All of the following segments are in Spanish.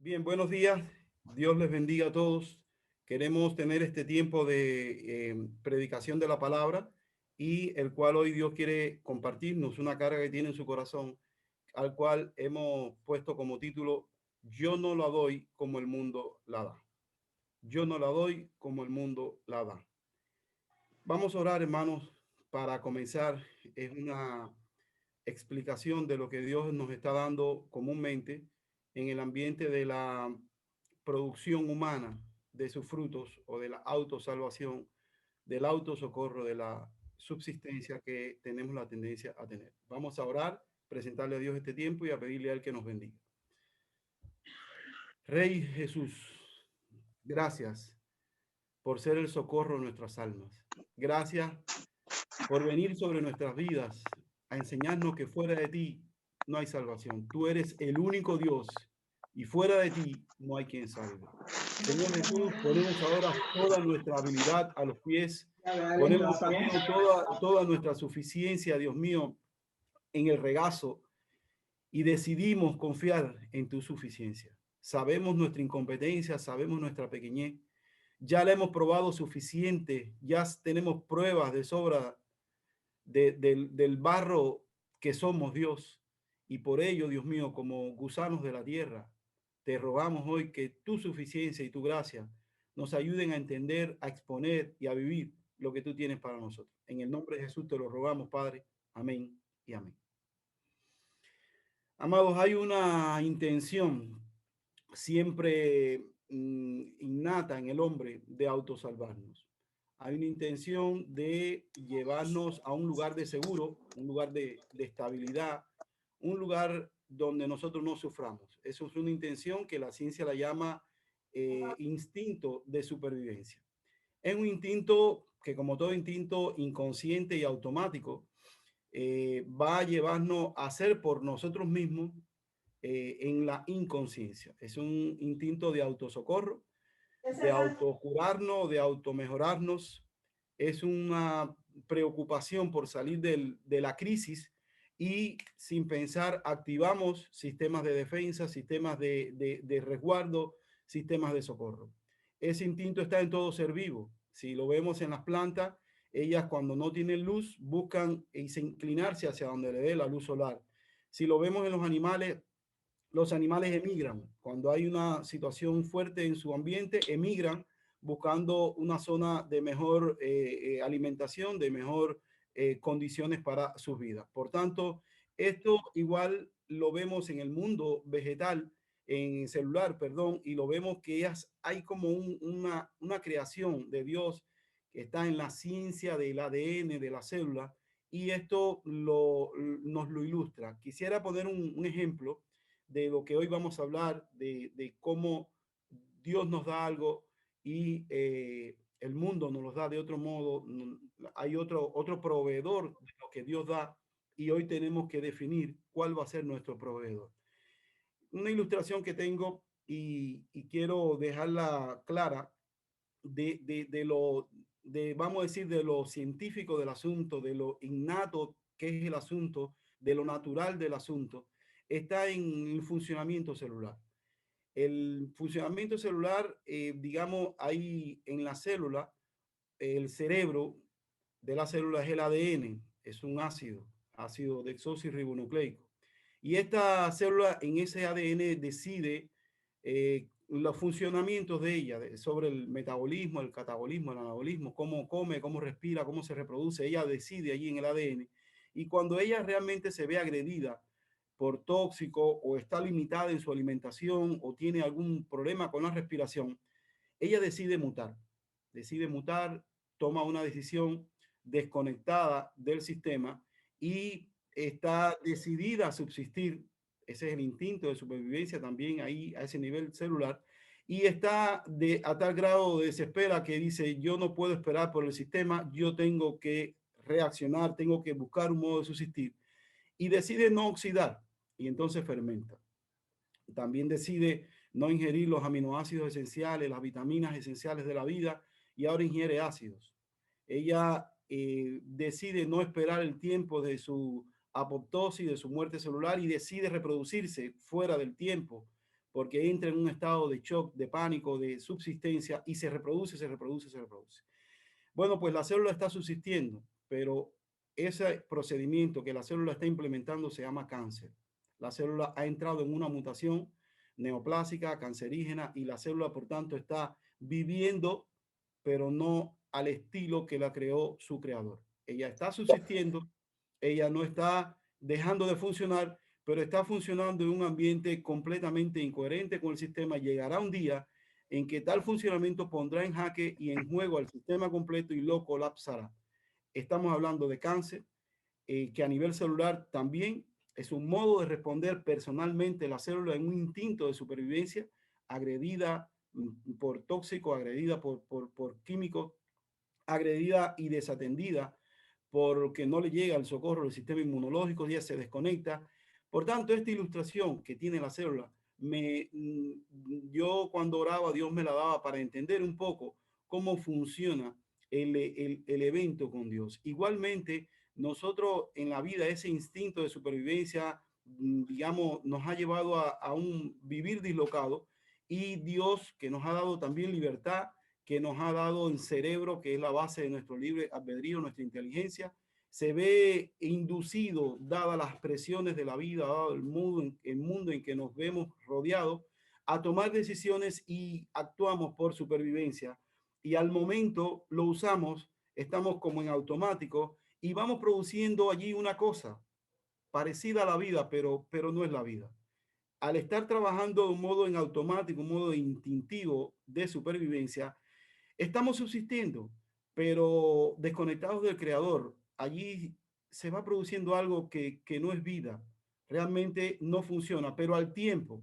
Bien, buenos días. Dios les bendiga a todos. Queremos tener este tiempo de predicación de la palabra y el cual hoy Dios quiere compartirnos una carga que tiene en su corazón, al cual hemos puesto como título: Yo no la doy como el mundo la da. Yo no la doy como el mundo la da. Vamos a orar, hermanos, para comenzar. Es una explicación de lo que Dios nos está dando comúnmente en el ambiente de la producción humana, de sus frutos o de la autosalvación, del autosocorro, de la subsistencia que tenemos la tendencia a tener. Vamos a orar, presentarle a Dios este tiempo y a pedirle a Él que nos bendiga. Rey Jesús, gracias por ser el socorro de nuestras almas. Gracias por venir sobre nuestras vidas a enseñarnos que fuera de ti no hay salvación. Tú eres el único Dios y fuera de ti no hay quien salve. Señor Jesús, ponemos ahora toda nuestra habilidad a los pies, ponemos, Señor, toda nuestra suficiencia, Dios mío, en el regazo y decidimos confiar en tu suficiencia. Sabemos nuestra incompetencia, sabemos nuestra pequeñez, ya la hemos probado suficiente, ya tenemos pruebas de sobra del barro que somos, Dios. Y por ello, Dios mío, como gusanos de la tierra, te rogamos hoy que tu suficiencia y tu gracia nos ayuden a entender, a exponer y a vivir lo que tú tienes para nosotros. En el nombre de Jesús te lo rogamos, Padre. Amén y amén. Amados, hay una intención siempre innata en el hombre de autosalvarnos. Hay una intención de llevarnos a un lugar de seguro, un lugar de estabilidad, un lugar donde nosotros no suframos. Eso es una intención que la ciencia la llama instinto de supervivencia. Es un instinto que, como todo instinto inconsciente y automático, va a llevarnos a hacer por nosotros mismos en la inconsciencia. Es un instinto de autosocorro, de autocurarnos, de automejorarnos. Es una preocupación por salir de la crisis y sin pensar activamos sistemas de defensa, sistemas de resguardo, sistemas de socorro. Ese instinto está en todo ser vivo. Si lo vemos en las plantas, ellas cuando no tienen luz buscan inclinarse hacia donde le dé la luz solar. Si lo vemos en los animales emigran. Cuando hay una situación fuerte en su ambiente, emigran buscando una zona de mejor alimentación, de mejor condiciones para sus vidas. Por tanto, esto igual lo vemos en el mundo vegetal, en celular, perdón, y lo vemos que ellas, hay como una creación de Dios que está en la ciencia del ADN de la célula, y esto nos lo ilustra. Quisiera poner un ejemplo de lo que hoy vamos a hablar, de cómo Dios nos da algo y el mundo nos lo da de otro modo. Hay otro proveedor de lo que Dios da y hoy tenemos que definir cuál va a ser nuestro proveedor. Una ilustración que tengo y quiero dejarla clara vamos a decir, de lo científico del asunto, de lo innato que es el asunto, de lo natural del asunto, está en el funcionamiento celular. El funcionamiento celular, digamos, ahí en la célula, el cerebro de la célula es el ADN, es un ácido desoxirribonucleico. Y esta célula en ese ADN decide los funcionamientos de ella, sobre el metabolismo, el catabolismo, el anabolismo, cómo come, cómo respira, cómo se reproduce. Ella decide allí en el ADN. Y cuando ella realmente se ve agredida por tóxico o está limitada en su alimentación o tiene algún problema con la respiración, ella decide mutar, toma una decisión desconectada del sistema y está decidida a subsistir. Ese es el instinto de supervivencia también ahí a ese nivel celular. Y está a tal grado de desespera que dice, yo no puedo esperar por el sistema, yo tengo que reaccionar, tengo que buscar un modo de subsistir. Y decide no oxidar y entonces fermenta. También decide no ingerir los aminoácidos esenciales, las vitaminas esenciales de la vida, y ahora ingiere ácidos. Ella decide no esperar el tiempo de su apoptosis, de su muerte celular, y decide reproducirse fuera del tiempo porque entra en un estado de shock, de pánico, de subsistencia y se reproduce, se reproduce, se reproduce. Bueno, pues la célula está subsistiendo, pero ese procedimiento que la célula está implementando se llama cáncer. La célula ha entrado en una mutación neoplásica, cancerígena, y la célula, por tanto, está viviendo, pero no al estilo que la creó su creador. Ella está subsistiendo, ella no está dejando de funcionar, pero está funcionando en un ambiente completamente incoherente con el sistema. Llegará un día en que tal funcionamiento pondrá en jaque y en juego al sistema completo y lo colapsará. Estamos hablando de cáncer, que a nivel celular también es un modo de responder personalmente la célula en un instinto de supervivencia, agredida por tóxicos, agredida por químicos, agredida y desatendida porque no le llega el socorro del sistema inmunológico, ya se desconecta. Por tanto, esta ilustración que tiene la célula, yo cuando oraba, Dios me la daba para entender un poco cómo funciona el evento con Dios. Igualmente, nosotros en la vida, ese instinto de supervivencia, digamos, nos ha llevado a un vivir dislocado, y Dios, que nos ha dado también libertad, que nos ha dado el cerebro, que es la base de nuestro libre albedrío, nuestra inteligencia, se ve inducido, dadas las presiones de la vida, dado el mundo en que nos vemos rodeados, a tomar decisiones y actuamos por supervivencia. Y al momento lo usamos, estamos como en automático y vamos produciendo allí una cosa parecida a la vida, pero no es la vida. Al estar trabajando de un modo en automático, un modo instintivo de supervivencia, estamos subsistiendo, pero desconectados del creador. Allí se va produciendo algo que no es vida, realmente no funciona, pero al tiempo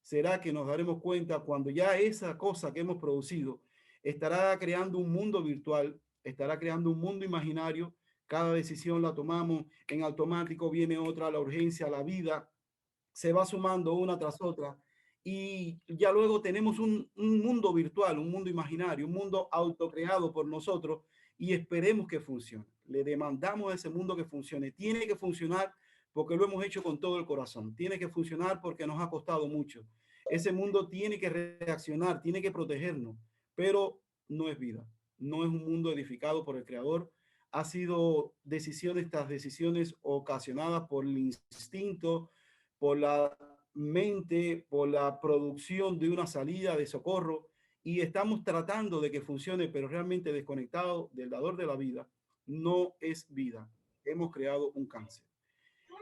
será que nos daremos cuenta cuando ya esa cosa que hemos producido estará creando un mundo virtual, estará creando un mundo imaginario. Cada decisión la tomamos en automático, viene otra, la urgencia, la vida, se va sumando una tras otra, y ya luego tenemos un mundo virtual, un mundo imaginario, un mundo autocreado por nosotros, y esperemos que funcione. Le demandamos a ese mundo que funcione. Tiene que funcionar porque lo hemos hecho con todo el corazón. Tiene que funcionar porque nos ha costado mucho. Ese mundo tiene que reaccionar, tiene que protegernos, pero no es vida. No es un mundo edificado por el creador. Ha sido decisiones tras decisiones ocasionadas por el instinto, por la mente, por la producción de una salida de socorro, y estamos tratando de que funcione, pero realmente desconectado del dador de la vida. No es vida. Hemos creado un cáncer.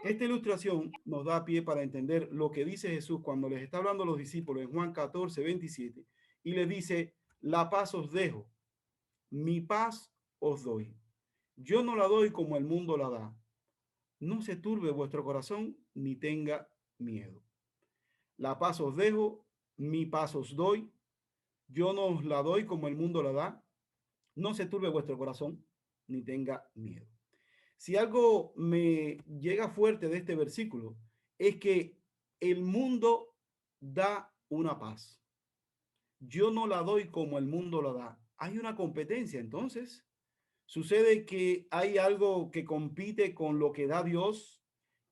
Esta ilustración nos da pie para entender lo que dice Jesús cuando les está hablando a los discípulos en Juan 14:27, y les dice: la paz os dejo, mi paz os doy. Yo no la doy como el mundo la da. No se turbe vuestro corazón ni tenga miedo. La paz os dejo, mi paz os doy. Yo no os la doy como el mundo la da. No se turbe vuestro corazón ni tenga miedo. Si algo me llega fuerte de este versículo es que el mundo da una paz. Yo no la doy como el mundo la da. Hay una competencia, entonces. Sucede que hay algo que compite con lo que da Dios,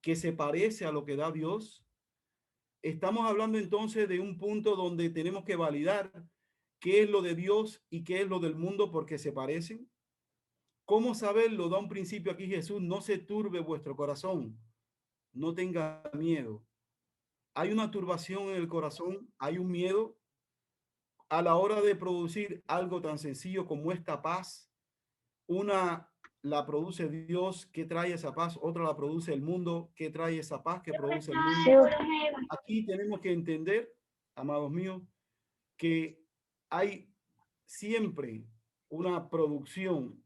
que se parece a lo que da Dios. Estamos hablando entonces de un punto donde tenemos que validar qué es lo de Dios y qué es lo del mundo, porque se parecen. ¿Cómo saberlo? Da un principio aquí Jesús: no se turbe vuestro corazón, no tenga miedo. Hay una turbación en el corazón, hay un miedo a la hora de producir algo tan sencillo como esta paz. Una la produce Dios, que trae esa paz; otra la produce el mundo, que trae esa paz que produce el mundo. Aquí tenemos que entender, amados míos, que hay siempre una producción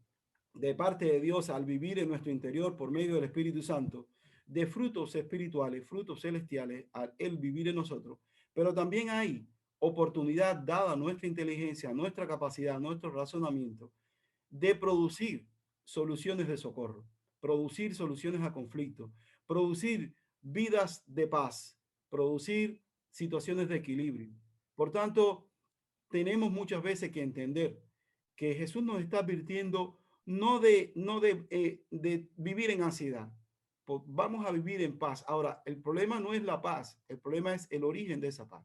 de parte de Dios al vivir en nuestro interior por medio del Espíritu Santo, de frutos espirituales, frutos celestiales, al Él vivir en nosotros. Pero también hay oportunidad dada a nuestra inteligencia, a nuestra capacidad, a nuestro razonamiento, de producir soluciones de socorro, producir soluciones a conflictos, producir vidas de paz, producir situaciones de equilibrio. Por tanto, tenemos muchas veces que entender que Jesús nos está advirtiendo no de vivir en ansiedad. Pues vamos a vivir en paz. Ahora, el problema no es la paz, el problema es el origen de esa paz.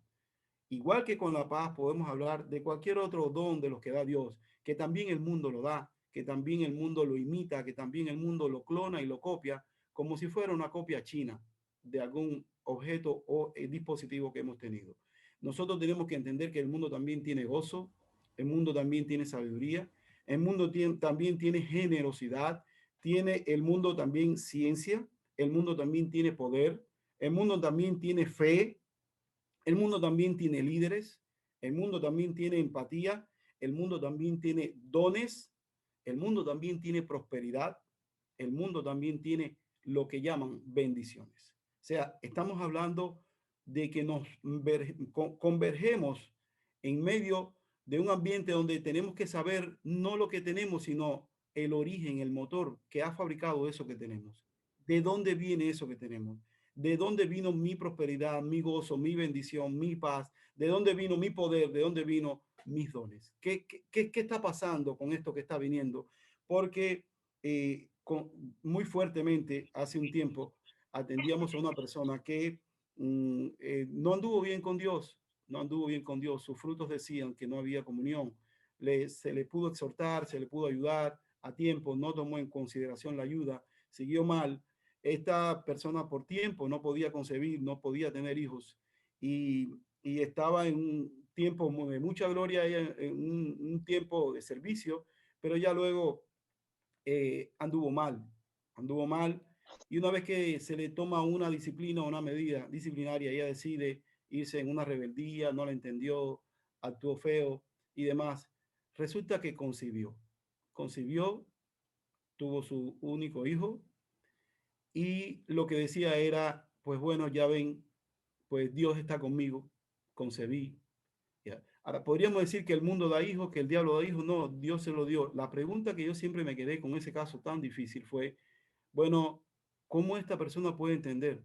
igual que con la paz podemos hablar de cualquier otro don de los que da Dios, que también el mundo lo da, que también el mundo lo imita, que también el mundo lo clona y lo copia, como si fuera una copia china de algún objeto o dispositivo que hemos tenido. Nosotros tenemos que entender que el mundo también tiene gozo, el mundo también tiene sabiduría, el mundo también tiene generosidad, tiene el mundo también ciencia, el mundo también tiene poder, el mundo también tiene fe, el mundo también tiene líderes, el mundo también tiene empatía, el mundo también tiene dones, el mundo también tiene prosperidad, el mundo también tiene lo que llaman bendiciones. O sea, estamos hablando de que nos convergemos en medio de un ambiente donde tenemos que saber no lo que tenemos, sino el origen, el motor que ha fabricado eso que tenemos. ¿De dónde viene eso que tenemos? ¿De dónde vino mi prosperidad, mi gozo, mi bendición, mi paz? ¿De dónde vino mi poder? ¿De dónde vino mis dones? ¿Qué está pasando con esto que está viniendo? Porque muy fuertemente hace un tiempo atendíamos a una persona que no anduvo bien con Dios, no anduvo bien con Dios. Sus frutos decían que no había comunión. Se le pudo exhortar, se le pudo ayudar a tiempo, no tomó en consideración la ayuda, siguió mal. Esta persona por tiempo no podía concebir, no podía tener hijos y estaba en un tiempo de mucha gloria, en un tiempo de servicio, pero ya luego anduvo mal, anduvo mal. Y una vez que se le toma una disciplina, una medida disciplinaria, ella decide irse en una rebeldía, no la entendió, actuó feo y demás. Resulta que concibió, tuvo su único hijo y lo que decía era, pues bueno, ya ven, pues Dios está conmigo, concebí. Ya. Ahora, podríamos decir que el mundo da hijos, que el diablo da hijos, no, Dios se lo dio. La pregunta que yo siempre me quedé con ese caso tan difícil fue, bueno, ¿cómo esta persona puede entender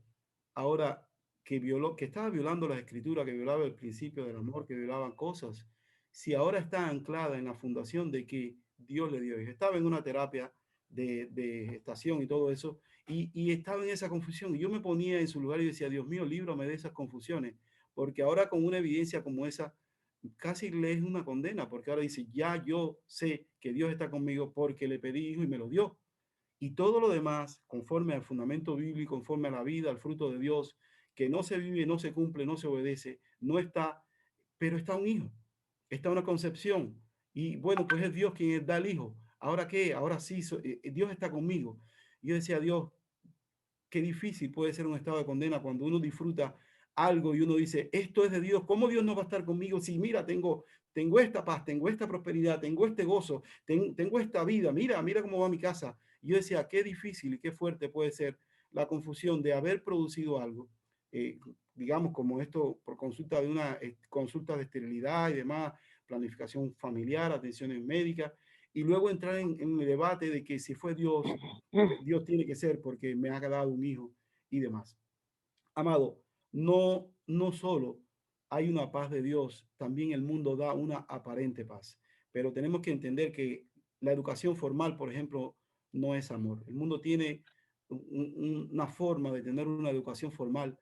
ahora que violó, que estaba violando las escrituras, que violaba el principio del amor, que violaban cosas, si ahora está anclada en la fundación de que Dios le dio hijos? Estaba en una terapia de gestación y todo eso, y estaba en esa confusión. Y yo me ponía en su lugar y decía, Dios mío, líbrame de esas confusiones, porque ahora con una evidencia como esa, casi le es una condena, porque ahora dice, ya yo sé que Dios está conmigo porque le pedí hijo y me lo dio. Y todo lo demás, conforme al fundamento bíblico, conforme a la vida, al fruto de Dios, que no se vive, no se cumple, no se obedece, no está, pero está un hijo, está una concepción. Y bueno, pues es Dios quien da el hijo. ¿Ahora qué? Ahora sí, Dios está conmigo. Y yo decía, Dios, qué difícil puede ser un estado de condena cuando uno disfruta algo y uno dice, esto es de Dios, ¿cómo Dios no va a estar conmigo? Si mira, tengo esta paz, tengo esta prosperidad, tengo este gozo, tengo esta vida, mira cómo va mi casa. Y yo decía, qué difícil y qué fuerte puede ser la confusión de haber producido algo, digamos como esto por consulta de una consulta de esterilidad y demás, planificación familiar, atenciones médicas, y luego entrar en el debate de que si fue Dios, Dios tiene que ser porque me ha dado un hijo y demás. Amado, no solo hay una paz de Dios, también el mundo da una aparente paz. Pero tenemos que entender que la educación formal, por ejemplo, no es amor. El mundo tiene una forma de tener una educación formal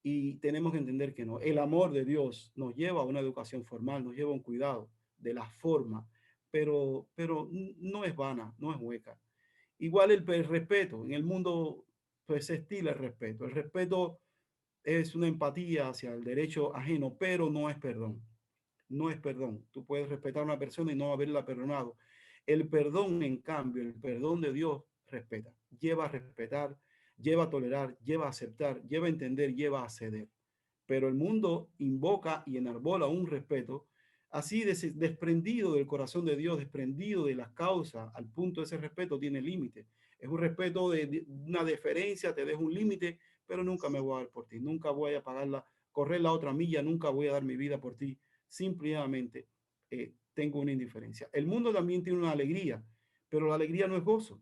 y tenemos que entender que no. El amor de Dios nos lleva a una educación formal, nos lleva a un cuidado de la forma, pero no es vana, no es hueca. Igual el respeto. En el mundo pues se estila el respeto. El respeto es una empatía hacia el derecho ajeno, pero no es perdón. No es perdón. Tú puedes respetar a una persona y no haberla perdonado. El perdón, en cambio, el perdón de Dios respeta. Lleva a respetar, lleva a tolerar, lleva a aceptar, lleva a entender, lleva a ceder. Pero el mundo invoca y enarbola un respeto así desprendido del corazón de Dios, desprendido de las causas, al punto de ese respeto tiene límite. Es un respeto de una deferencia, te dejo un límite, pero nunca me voy a dar por ti, nunca voy a pagarla, correr la otra milla, nunca voy a dar mi vida por ti, simplemente tengo una indiferencia. El mundo también tiene una alegría, pero la alegría no es gozo.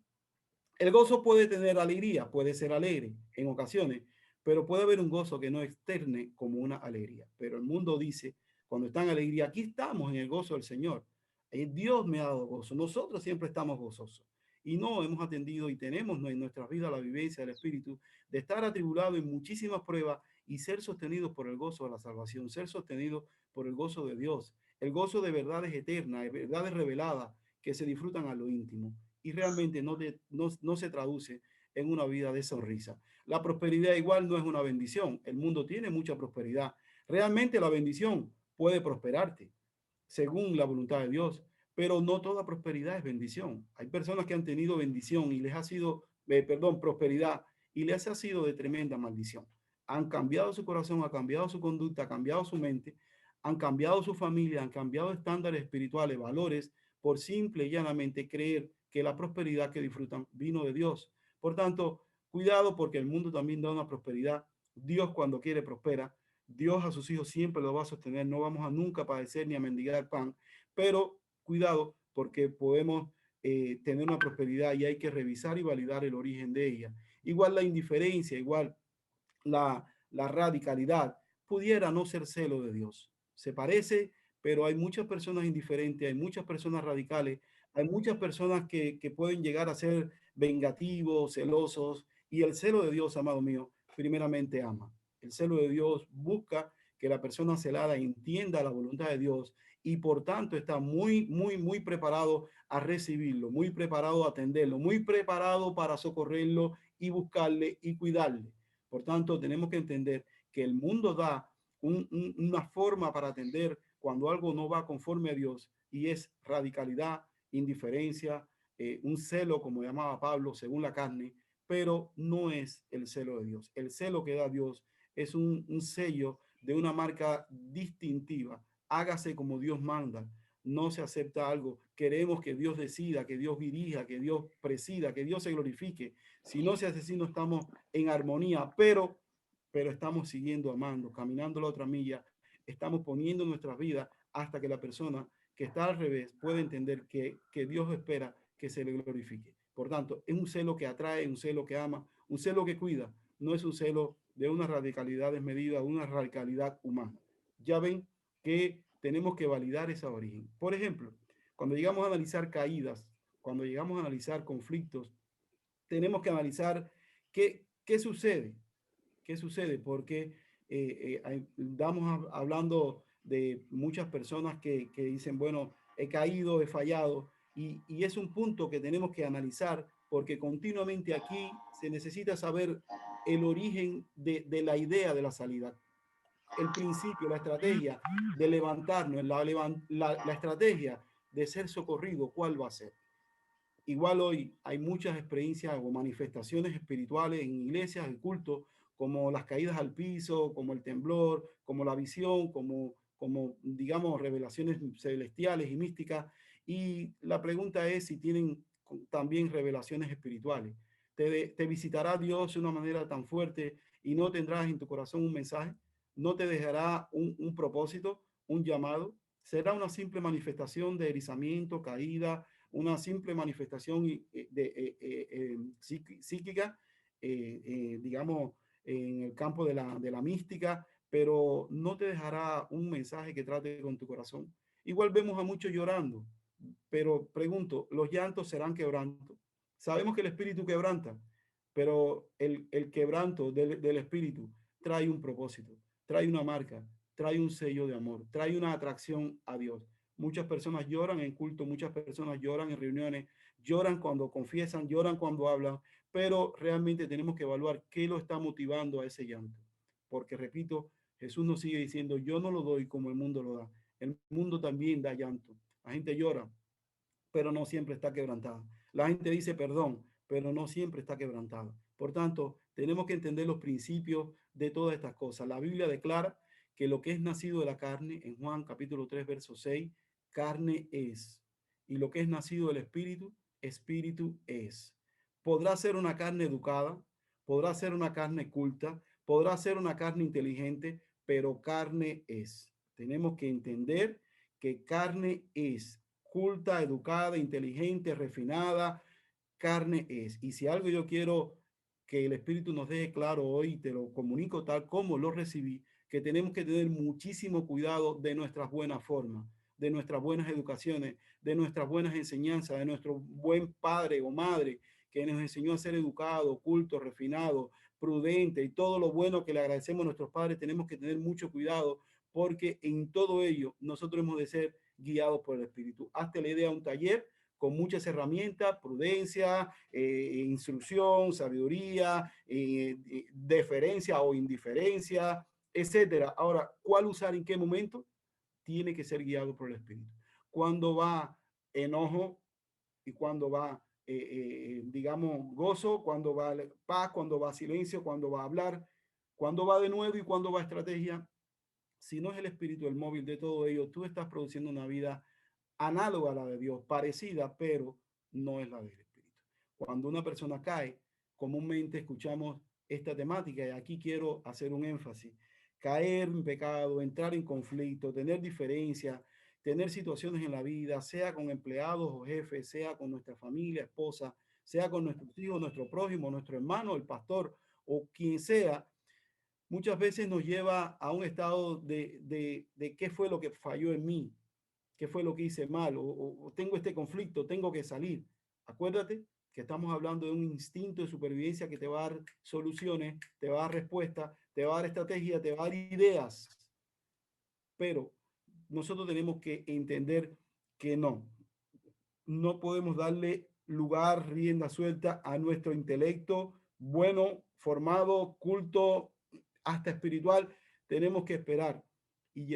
El gozo puede tener alegría, puede ser alegre en ocasiones, pero puede haber un gozo que no externe como una alegría. Pero el mundo dice, cuando está en alegría, aquí estamos en el gozo del Señor. Dios me ha dado gozo. Nosotros siempre estamos gozosos. Y no hemos atendido y tenemos en nuestra vida la vivencia del Espíritu de estar atribulado en muchísimas pruebas y ser sostenidos por el gozo de la salvación, ser sostenidos por el gozo de Dios, el gozo de verdades eternas, de verdades reveladas que se disfrutan a lo íntimo y realmente no se traduce en una vida de sonrisa. La prosperidad igual no es una bendición. El mundo tiene mucha prosperidad. Realmente la bendición puede prosperarte según la voluntad de Dios, pero no toda prosperidad es bendición. Hay personas que han tenido bendición y les ha sido, prosperidad y les ha sido de tremenda maldición. Han cambiado su corazón, han cambiado su conducta, han cambiado su mente, han cambiado su familia, han cambiado estándares espirituales, valores, por simple y llanamente creer que la prosperidad que disfrutan vino de Dios. Por tanto, cuidado porque el mundo también da una prosperidad. Dios cuando quiere prospera. Dios a sus hijos siempre los va a sostener. No vamos a nunca padecer ni a mendigar pan. Pero cuidado porque podemos tener una prosperidad y hay que revisar y validar el origen de ella. Igual la indiferencia, igual la radicalidad, pudiera no ser celo de Dios. Se parece, pero hay muchas personas indiferentes, hay muchas personas radicales, hay muchas personas que pueden llegar a ser vengativos, celosos, y el celo de Dios, amado mío, primeramente ama. El celo de Dios busca que la persona celada entienda la voluntad de Dios y por tanto está muy preparado a recibirlo, muy preparado a atenderlo, muy preparado para socorrerlo y buscarle y cuidarle. Por tanto, tenemos que entender que el mundo da una forma para atender cuando algo no va conforme a Dios y es radicalidad, indiferencia, un celo, como llamaba Pablo, según la carne, pero no es el celo de Dios. El celo que da Dios es un sello de una marca distintiva. Hágase como Dios manda. No se acepta algo. Queremos que Dios decida, que Dios dirija, que Dios presida, que Dios se glorifique. Si no se hace así, no estamos en armonía, pero estamos siguiendo amando, caminando la otra milla, estamos poniendo nuestras vidas hasta que la persona que está al revés puede entender que Dios espera que se le glorifique. Por tanto, es un celo que atrae, un celo que ama, un celo que cuida, no es un celo de una radicalidad desmedida, una radicalidad humana. Ya ven que tenemos que validar esa origen. Por ejemplo, cuando llegamos a analizar caídas, cuando llegamos a analizar conflictos, tenemos que analizar qué sucede, qué sucede, porque hablando de muchas personas que dicen, bueno, he caído, he fallado, y es un punto que tenemos que analizar porque continuamente aquí se necesita saber el origen de la idea de la salida, el principio, la estrategia de levantarnos, la estrategia de ser socorrido, ¿cuál va a ser? Igual hoy hay muchas experiencias o manifestaciones espirituales en iglesias, en cultos, como las caídas al piso, como el temblor, como la visión, como digamos, revelaciones celestiales y místicas. Y la pregunta es si tienen también revelaciones espirituales. ¿Te visitará Dios de una manera tan fuerte y no tendrás en tu corazón un mensaje? ¿No te dejará un propósito, un llamado? ¿Será una simple manifestación de erizamiento, caída, una simple manifestación psíquica, digamos, en el campo de la mística, pero no te dejará un mensaje que trate con tu corazón? Igual vemos a muchos llorando, pero pregunto, ¿los llantos serán quebranto? Sabemos que el espíritu quebranta, pero el quebranto del espíritu trae un propósito, trae una marca, trae un sello de amor, trae una atracción a Dios. Muchas personas lloran en culto, muchas personas lloran en reuniones, lloran cuando confiesan, lloran cuando hablan, pero realmente tenemos que evaluar qué lo está motivando a ese llanto. Porque, repito, Jesús nos sigue diciendo, yo no lo doy como el mundo lo da. El mundo también da llanto. La gente llora, pero no siempre está quebrantada. La gente dice perdón, pero no siempre está quebrantada. Por tanto, tenemos que entender los principios de todas estas cosas. La Biblia declara que lo que es nacido de la carne, en Juan capítulo 3, verso 6, carne es. Y lo que es nacido del espíritu, espíritu es. Podrá ser una carne educada, podrá ser una carne culta, podrá ser una carne inteligente, pero carne es. Tenemos que entender que carne es culta, educada, inteligente, refinada, carne es. Y si algo yo quiero que el Espíritu nos deje claro hoy, te lo comunico tal como lo recibí, que tenemos que tener muchísimo cuidado de nuestras buenas formas, de nuestras buenas educaciones, de nuestras buenas enseñanzas, de nuestro buen padre o madre que nos enseñó a ser educado, culto, refinado, prudente y todo lo bueno que le agradecemos a nuestros padres. Tenemos que tener mucho cuidado porque en todo ello nosotros hemos de ser guiados por el Espíritu. Hazte la idea un taller con muchas herramientas, prudencia, instrucción, sabiduría, deferencia o indiferencia, etcétera. Ahora, ¿cuál usar en qué momento? Tiene que ser guiado por el Espíritu. Cuando va enojo y cuando va, digamos, gozo, cuando va paz, cuando va silencio, cuando va a hablar, cuando va de nuevo y cuando va estrategia. Si no es el Espíritu el móvil de todo ello, tú estás produciendo una vida análoga a la de Dios, parecida, pero no es la del Espíritu. Cuando una persona cae, comúnmente escuchamos esta temática y aquí quiero hacer un énfasis. Caer en pecado, entrar en conflicto, tener diferencias, tener situaciones en la vida, sea con empleados o jefes, sea con nuestra familia, esposa, sea con nuestros hijos, nuestro prójimo, nuestro hermano, el pastor o quien sea, muchas veces nos lleva a un estado de qué fue lo que falló en mí, qué fue lo que hice mal, o tengo este conflicto, tengo que salir. Acuérdate que estamos hablando de un instinto de supervivencia que te va a dar soluciones, te va a dar respuestas, te va a dar estrategia, te va a dar ideas, pero nosotros tenemos que entender que no podemos darle lugar, rienda suelta a nuestro intelecto bueno, formado, culto, hasta espiritual. Tenemos que esperar y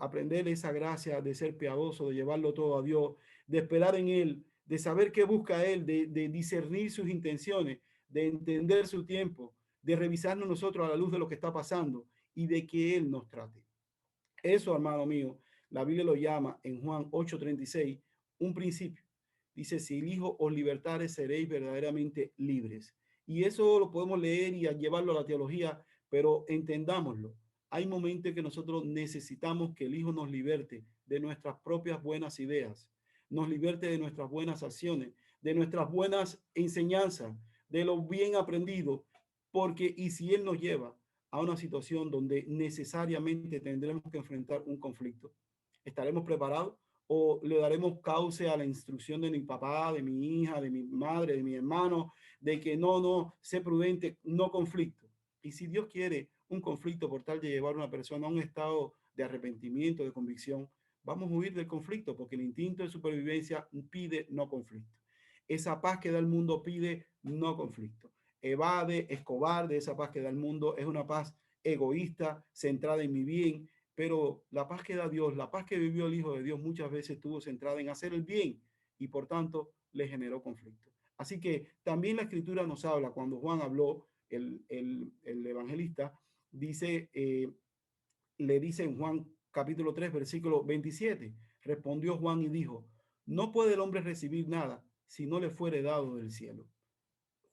aprender esa gracia de ser piadoso, de llevarlo todo a Dios, de esperar en Él, de saber qué busca Él, de discernir sus intenciones, de entender su tiempo, de revisarnos nosotros a la luz de lo que está pasando y de que Él nos trate. Eso, hermano mío, la Biblia lo llama en Juan 8:36 un principio. Dice, si el Hijo os libertare, seréis verdaderamente libres. Y eso lo podemos leer y llevarlo a la teología, pero entendámoslo. Hay momentos que nosotros necesitamos que el Hijo nos liberte de nuestras propias buenas ideas, nos liberte de nuestras buenas acciones, de nuestras buenas enseñanzas, de lo bien aprendido, porque y si Él nos lleva a una situación donde necesariamente tendremos que enfrentar un conflicto, ¿estaremos preparados o le daremos cauce a la instrucción de mi papá, de mi hija, de mi madre, de mi hermano, de que no, sé prudente, no conflicto? Y si Dios quiere un conflicto por tal de llevar a una persona a un estado de arrepentimiento, de convicción, vamos a huir del conflicto porque el instinto de supervivencia pide no conflicto. Esa paz que da el mundo pide no conflicto. Evade, es cobarde, esa paz que da el mundo es una paz egoísta, centrada en mi bien, pero la paz que da Dios, la paz que vivió el Hijo de Dios muchas veces estuvo centrada en hacer el bien y por tanto le generó conflicto. Así que también la escritura nos habla, cuando Juan habló, el evangelista, dice, le dice en Juan capítulo 3, versículo 27, respondió Juan y dijo, no puede el hombre recibir nada si no le fuere dado del cielo.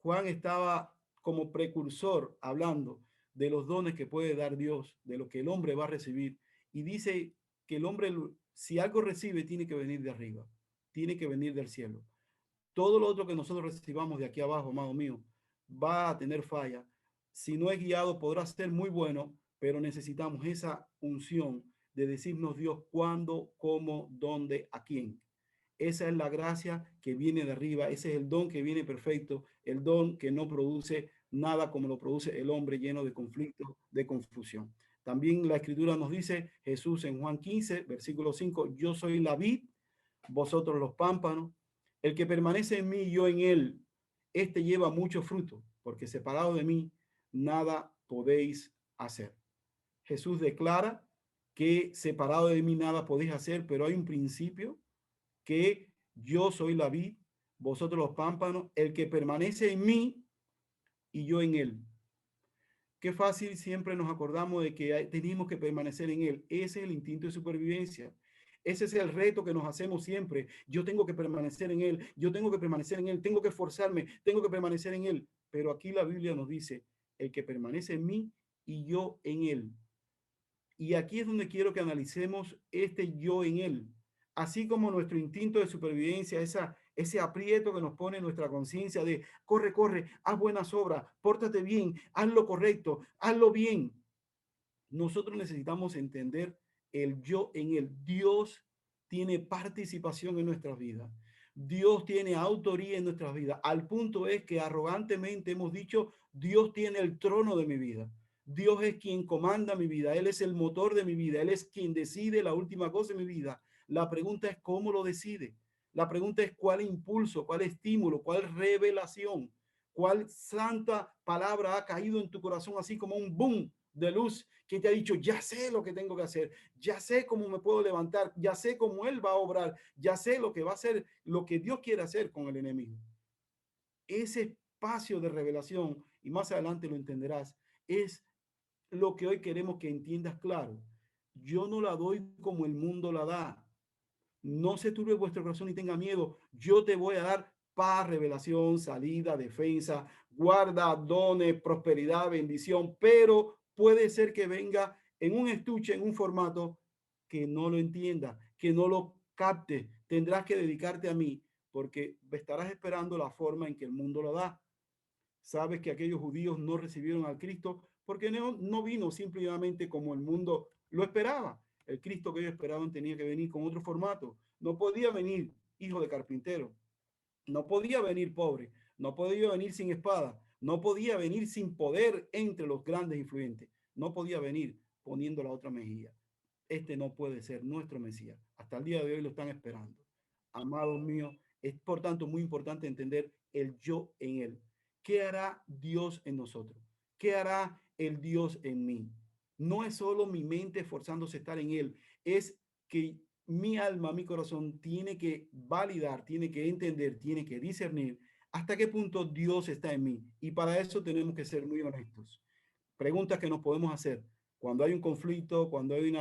Juan estaba como precursor hablando de los dones que puede dar Dios, de lo que el hombre va a recibir. Y dice que el hombre, si algo recibe, tiene que venir de arriba, tiene que venir del cielo. Todo lo otro que nosotros recibamos de aquí abajo, amado mío, va a tener falla. Si no es guiado, podrá ser muy bueno, pero necesitamos esa unción de decirnos Dios cuándo, cómo, dónde, a quién. Esa es la gracia que viene de arriba, ese es el don que viene perfecto, el don que no produce nada como lo produce el hombre lleno de conflicto, de confusión. También la escritura nos dice, Jesús en Juan 15, versículo 5, yo soy la vid, vosotros los pámpanos, el que permanece en mí y yo en él, este lleva mucho fruto, porque separado de mí, nada podéis hacer. Jesús declara que separado de mí nada podéis hacer, pero hay un principio que yo soy la vid, vosotros los pámpanos, el que permanece en mí y yo en él. Qué fácil siempre nos acordamos de que tenemos que permanecer en él. Ese es el instinto de supervivencia. Ese es el reto que nos hacemos siempre. Yo tengo que permanecer en él, yo tengo que permanecer en él, tengo que esforzarme, tengo que permanecer en él. Pero aquí la Biblia nos dice, el que permanece en mí y yo en él. Y aquí es donde quiero que analicemos este yo en él. Así como nuestro instinto de supervivencia, ese aprieto que nos pone nuestra conciencia de corre, corre, haz buenas obras, pórtate bien, haz lo correcto, hazlo bien. Nosotros necesitamos entender el yo en él. Dios tiene participación en nuestras vidas. Dios tiene autoría en nuestras vidas. Al punto es que arrogantemente hemos dicho, Dios tiene el trono de mi vida. Dios es quien comanda mi vida. Él es el motor de mi vida. Él es quien decide la última cosa en mi vida. La pregunta es cómo lo decide. La pregunta es cuál impulso, cuál estímulo, cuál revelación, cuál santa palabra ha caído en tu corazón así como un boom de luz que te ha dicho, ya sé lo que tengo que hacer, ya sé cómo me puedo levantar, ya sé cómo Él va a obrar, ya sé lo que va a hacer, lo que Dios quiere hacer con el enemigo. Ese espacio de revelación, y más adelante lo entenderás, es lo que hoy queremos que entiendas claro. Yo no la doy como el mundo la da. No se turbe vuestro corazón ni tenga miedo. Yo te voy a dar paz, revelación, salida, defensa, guarda, dones, prosperidad, bendición, pero puede ser que venga en un estuche, en un formato que no lo entienda, que no lo capte. Tendrás que dedicarte a mí porque estarás esperando la forma en que el mundo lo da. Sabes que aquellos judíos no recibieron al Cristo porque no vino simplemente como el mundo lo esperaba. El Cristo que ellos esperaban tenía que venir con otro formato. No podía venir hijo de carpintero, no podía venir pobre, no podía venir sin espada, no podía venir sin poder entre los grandes influyentes, no podía venir poniendo la otra mejilla. Este no puede ser nuestro Mesías. Hasta el día de hoy lo están esperando. Amados míos, es por tanto muy importante entender el yo en él. ¿Qué hará Dios en nosotros? ¿Qué hará el Dios en mí? No es solo mi mente esforzándose a estar en él, es que mi alma, mi corazón tiene que validar, tiene que entender, tiene que discernir hasta qué punto Dios está en mí. Y para eso tenemos que ser muy honestos. Preguntas que nos podemos hacer cuando hay un conflicto, cuando hay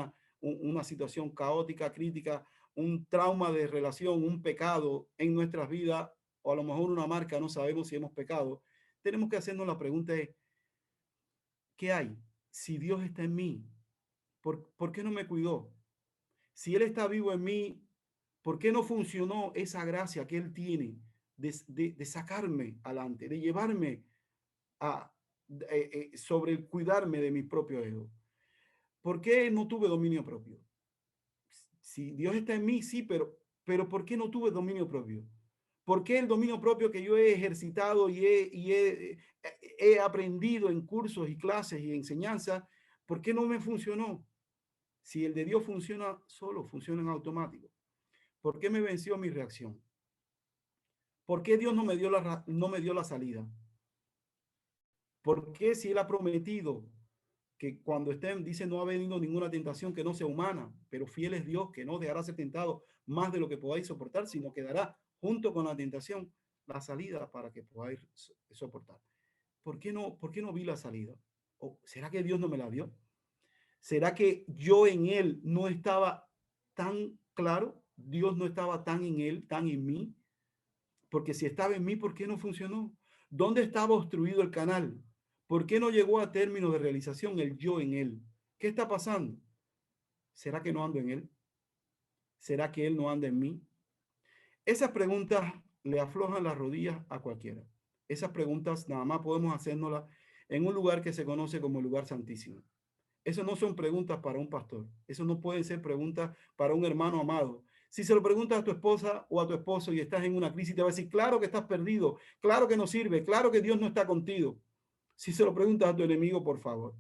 una situación caótica, crítica, un trauma de relación, un pecado en nuestras vidas, o a lo mejor una marca, no sabemos si hemos pecado, tenemos que hacernos la pregunta de, ¿qué hay? Si Dios está en mí, ¿por qué no me cuidó? Si Él está vivo en mí, ¿por qué no funcionó esa gracia que Él tiene de sacarme adelante, de llevarme a, sobre el cuidarme de mi propio ego? ¿Por qué no tuve dominio propio? Si Dios está en mí, sí, pero ¿por qué no tuve dominio propio? ¿Por qué el dominio propio que yo he ejercitado he aprendido en cursos y clases y enseñanzas, por qué no me funcionó? Si el de Dios funciona solo, funciona en automático. ¿Por qué me venció mi reacción? ¿Por qué Dios no me dio la salida? ¿Por qué si Él ha prometido que cuando estén, dice, no ha venido ninguna tentación que no sea humana, pero fiel es Dios que no dejará ser tentado más de lo que podáis soportar, sino que dará junto con la tentación la salida para que podáis soportar? Por qué no vi la salida? ¿O será que Dios no me la dio? ¿Será que yo en Él no estaba tan claro? Dios no estaba tan en Él, tan en mí. Porque si estaba en mí, ¿por qué no funcionó? ¿Dónde estaba obstruido el canal? ¿Por qué no llegó a término de realización el yo en él? ¿Qué está pasando? ¿Será que no ando en él? ¿Será que él no anda en mí? Esas preguntas le aflojan las rodillas a cualquiera. Esas preguntas nada más podemos hacérnoslas en un lugar que se conoce como el lugar santísimo. Eso no son preguntas para un pastor. Eso no pueden ser preguntas para un hermano amado. Si se lo preguntas a tu esposa o a tu esposo y estás en una crisis, te va a decir, claro que estás perdido, claro que no sirve, claro que Dios no está contigo. Si se lo preguntas a tu enemigo, por favor.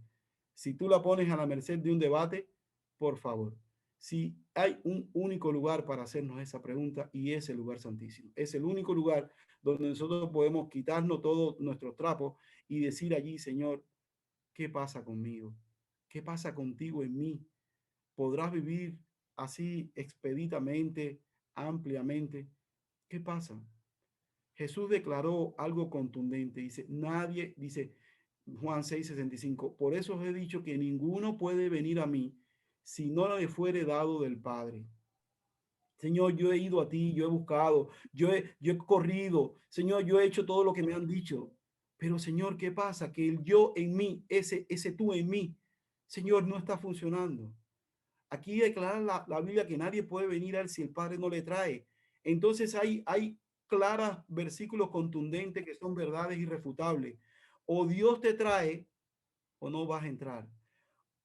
Si tú la pones a la merced de un debate, por favor. Si hay un único lugar para hacernos esa pregunta y es el lugar santísimo. Es el único lugar donde nosotros podemos quitarnos todos nuestros trapos y decir allí, Señor, ¿qué pasa conmigo? ¿Qué pasa contigo en mí? ¿Podrás vivir así expeditamente, ampliamente? ¿Qué pasa? Jesús declaró algo contundente. Dice, nadie, dice Juan 6:65, por eso os he dicho que ninguno puede venir a mí si no le fuere dado del Padre. Señor, yo he ido a ti, yo he buscado, yo he corrido. Señor, yo he hecho todo lo que me han dicho. Pero Señor, ¿qué pasa? Que el yo en mí, ese tú en mí, Señor, no está funcionando. Aquí declara la Biblia que nadie puede venir a él si el Padre no le trae. Entonces hay claras versículos contundentes que son verdades irrefutables. O Dios te trae o no vas a entrar.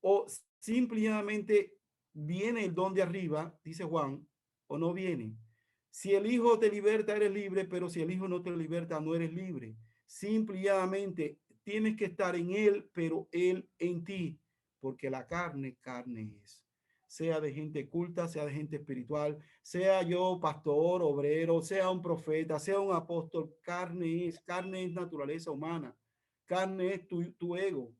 O simplemente viene el don de arriba, dice Juan, o no viene. Si el Hijo te liberta, eres libre, pero si el Hijo no te liberta, no eres libre. Simplemente tienes que estar en Él, pero Él en ti, porque la carne, carne es. Sea de gente culta, sea de gente espiritual, sea yo pastor, obrero, sea un profeta, sea un apóstol, carne es naturaleza humana, carne es tu ego.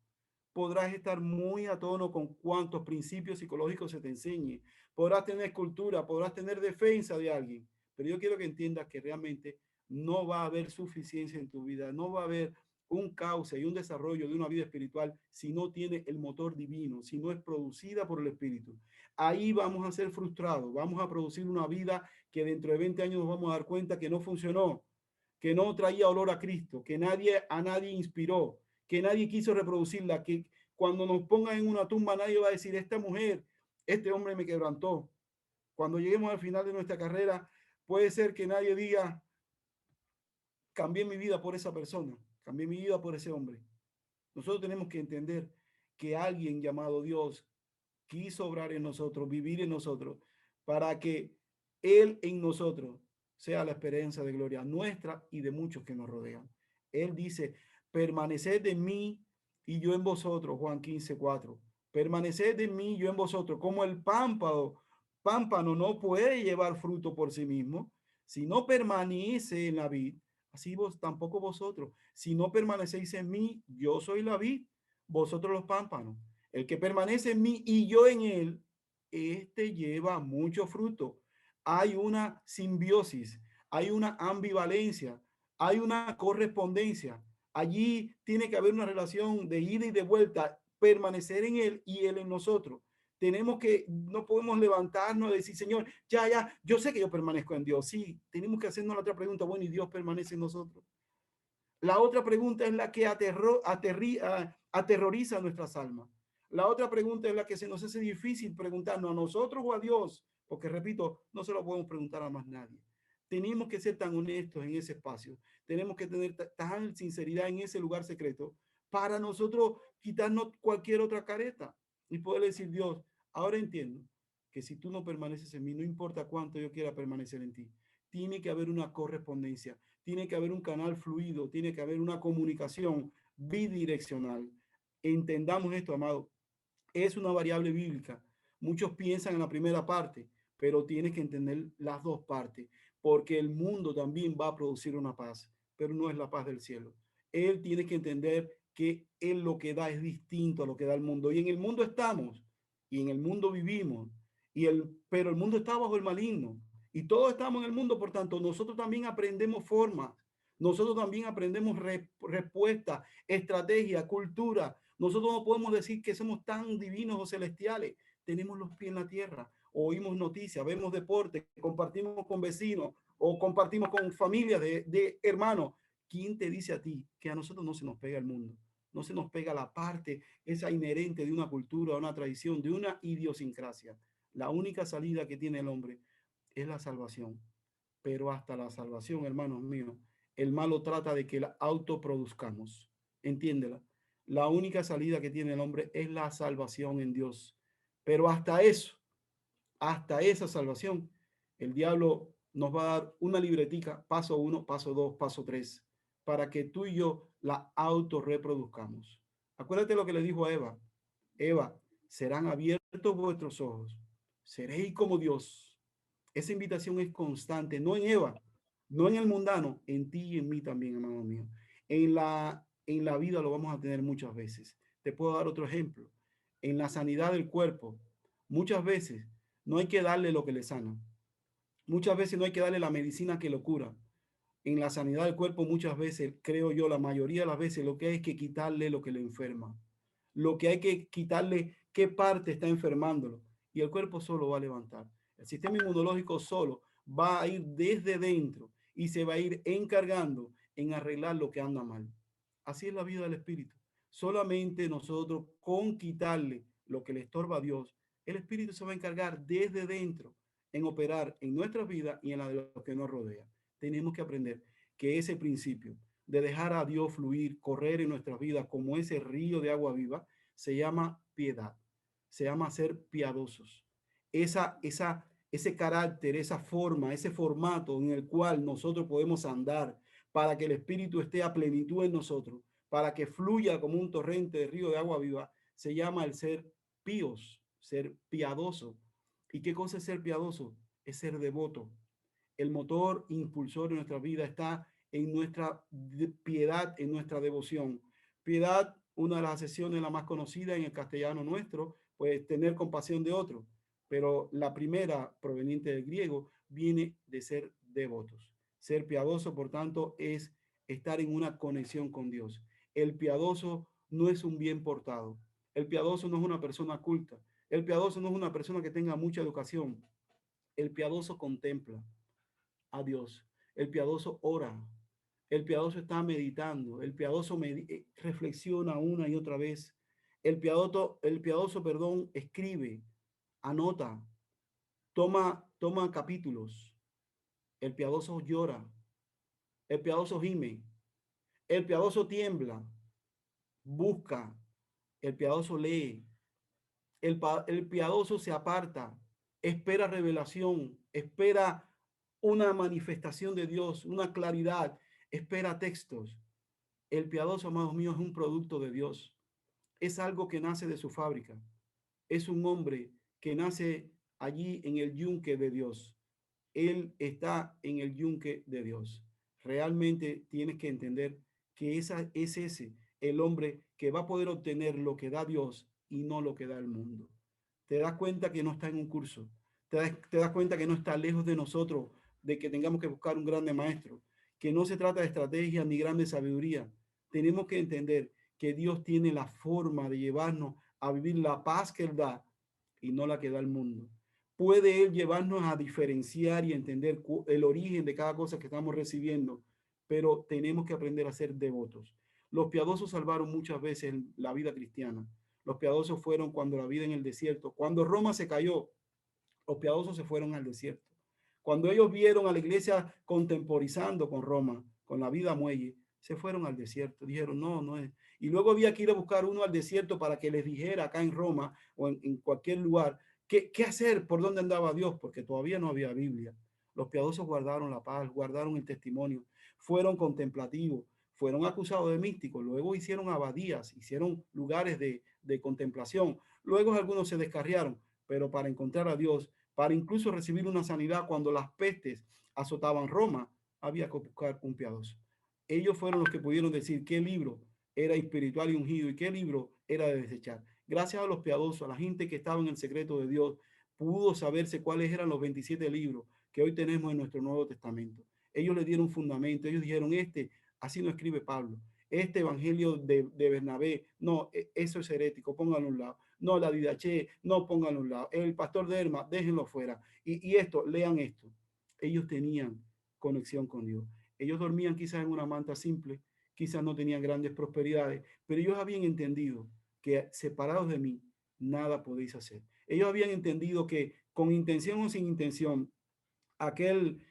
Podrás estar muy a tono con cuantos principios psicológicos se te enseñe, podrás tener cultura, podrás tener defensa de alguien, pero yo quiero que entiendas que realmente no va a haber suficiencia en tu vida, no va a haber un cauce y un desarrollo de una vida espiritual si no tiene el motor divino, si no es producida por el Espíritu. Ahí vamos a ser frustrados, vamos a producir una vida que dentro de 20 años nos vamos a dar cuenta que no funcionó, que no traía olor a Cristo, que a nadie inspiró, que nadie quiso reproducirla, que cuando nos pongan en una tumba nadie va a decir, esta mujer, este hombre me quebrantó. Cuando lleguemos al final de nuestra carrera, puede ser que nadie diga, cambié mi vida por esa persona, cambié mi vida por ese hombre. Nosotros tenemos que entender que alguien llamado Dios quiso obrar en nosotros, vivir en nosotros, para que Él en nosotros sea la esperanza de gloria nuestra y de muchos que nos rodean. Él dice, permaneced en mí y yo en vosotros, Juan 15:4. Permaneced en mí y yo en vosotros, como el pámpano no puede llevar fruto por sí mismo, si no permanece en la vid, así vos tampoco vosotros. Si no permanecéis en mí, yo soy la vid, vosotros los pámpanos. El que permanece en mí y yo en él, este lleva mucho fruto. Hay una simbiosis, hay una ambivalencia, hay una correspondencia. Allí tiene que haber una relación de ida y de vuelta, permanecer en él y él en nosotros. Tenemos que, no podemos levantarnos y decir, Señor, ya, yo sé que yo permanezco en Dios. Sí, tenemos que hacernos la otra pregunta, bueno, ¿y Dios permanece en nosotros? La otra pregunta es la que aterroriza nuestras almas. La otra pregunta es la que se nos hace difícil preguntarnos a nosotros o a Dios, porque repito, no se lo podemos preguntar a más nadie. Tenemos que ser tan honestos en ese espacio, tenemos que tener tan sinceridad en ese lugar secreto para nosotros quitarnos cualquier otra careta y poder decir, Dios, ahora entiendo que si tú no permaneces en mí, no importa cuánto yo quiera permanecer en ti, tiene que haber una correspondencia, tiene que haber un canal fluido, tiene que haber una comunicación bidireccional. Entendamos esto, amado. Es una variable bíblica. Muchos piensan en la primera parte, pero tienes que entender las dos partes, porque el mundo también va a producir una paz, pero no es la paz del cielo. Él tiene que entender que él lo que da es distinto a lo que da el mundo. Y en el mundo estamos, y en el mundo vivimos, pero el mundo está bajo el maligno. Y todos estamos en el mundo, por tanto, nosotros también aprendemos formas, nosotros también aprendemos respuesta, estrategia, cultura. Nosotros no podemos decir que somos tan divinos o celestiales. Tenemos los pies en la tierra, oímos noticias, vemos deporte, compartimos con vecinos o compartimos con familias de hermanos. ¿Quién te dice a ti que a nosotros no se nos pega el mundo? No se nos pega la parte esa inherente de una cultura, una tradición, de una idiosincrasia. La única salida que tiene el hombre es la salvación. Pero hasta la salvación, hermanos míos, el malo trata de que la autoproduzcamos. Entiéndela. La única salida que tiene el hombre es la salvación en Dios. Pero hasta eso, hasta esa salvación, el diablo nos va a dar una libretica, paso 1, paso 2, paso 3, para que tú y yo la autorreproduzcamos. Acuérdate lo que le dijo a Eva. Eva, serán abiertos vuestros ojos, seréis como Dios. Esa invitación es constante, no en Eva, no en el mundano, en ti y en mí también, hermano mío. En la vida lo vamos a tener muchas veces. Te puedo dar otro ejemplo. En la sanidad del cuerpo, muchas veces no hay que darle lo que le sana. Muchas veces no hay que darle la medicina que lo cura. En la sanidad del cuerpo, muchas veces, creo yo, la mayoría de las veces, lo que hay que quitarle lo que le enferma. Lo que hay que quitarle, qué parte está enfermándolo. Y el cuerpo solo va a levantar. El sistema inmunológico solo va a ir desde dentro y se va a ir encargando en arreglar lo que anda mal. Así es la vida del espíritu. Solamente nosotros con quitarle lo que le estorba a Dios, el espíritu se va a encargar desde dentro en operar en nuestra vida y en la de los que nos rodea. Tenemos que aprender que ese principio de dejar a Dios fluir, correr en nuestras vidas como ese río de agua viva, se llama piedad, se llama ser piadosos. Ese carácter, esa forma, ese formato en el cual nosotros podemos andar para que el Espíritu esté a plenitud en nosotros, para que fluya como un torrente de río de agua viva, se llama el ser píos, ser piadoso. ¿Y qué cosa es ser piadoso? Es ser devoto. El motor impulsor de nuestra vida está en nuestra piedad, en nuestra devoción. Piedad, una de las acepciones la más conocida en el castellano nuestro, pues tener compasión de otro. Pero la primera, proveniente del griego, viene de ser devotos. Ser piadoso, por tanto, es estar en una conexión con Dios. El piadoso no es un bien portado. El piadoso no es una persona culta. El piadoso no es una persona que tenga mucha educación. El piadoso contempla a Dios. El piadoso ora. El piadoso está meditando. El piadoso reflexiona una y otra vez. El piadoso, perdón, escribe, anota, toma capítulos. El piadoso llora. El piadoso gime. El piadoso tiembla, busca. El piadoso lee. El piadoso se aparta, espera revelación, espera una manifestación de Dios, una claridad, espera textos. El piadoso, amados míos, es un producto de Dios. Es algo que nace de su fábrica. Es un hombre que nace allí en el yunque de Dios. Él está en el yunque de Dios. Realmente tienes que entender que es ese el hombre que va a poder obtener lo que da Dios y no lo que da el mundo. Te das cuenta que no está en un curso. Te das cuenta que no está lejos de nosotros, de que tengamos que buscar un grande maestro, que no se trata de estrategia ni grande sabiduría. Tenemos que entender que Dios tiene la forma de llevarnos a vivir la paz que Él da y no la que da el mundo. Puede Él llevarnos a diferenciar y entender el origen de cada cosa que estamos recibiendo, pero tenemos que aprender a ser devotos. Los piadosos salvaron muchas veces la vida cristiana. Los piadosos fueron cuando la vida en el desierto, cuando Roma se cayó, los piadosos se fueron al desierto. Cuando ellos vieron a la iglesia contemporizando con Roma, con la vida muelle, se fueron al desierto. Dijeron, no, no es. Y luego había que ir a buscar uno al desierto para que les dijera acá en Roma o en cualquier lugar qué hacer, por dónde andaba Dios, porque todavía no había Biblia. Los piadosos guardaron la paz, guardaron el testimonio, fueron contemplativos, fueron acusados de místicos, luego hicieron abadías, hicieron lugares de contemplación, luego algunos se descarriaron, pero para encontrar a Dios, para incluso recibir una sanidad cuando las pestes azotaban Roma, había que buscar un piadoso. Ellos fueron los que pudieron decir qué libro era espiritual y ungido y qué libro era de desechar. Gracias a los piadosos, a la gente que estaba en el secreto de Dios, pudo saberse cuáles eran los 27 libros que hoy tenemos en nuestro Nuevo Testamento. Ellos le dieron fundamento, ellos dijeron, así no escribe Pablo, este evangelio de Bernabé, no, eso es herético, pónganlo a un lado. No, la Didache, no pónganlo a un lado. El pastor de Herma, déjenlo fuera. Y esto, lean esto. Ellos tenían conexión con Dios. Ellos dormían quizás en una manta simple, quizás no tenían grandes prosperidades, pero ellos habían entendido que separados de mí, nada podéis hacer. Ellos habían entendido que con intención o sin intención, aquel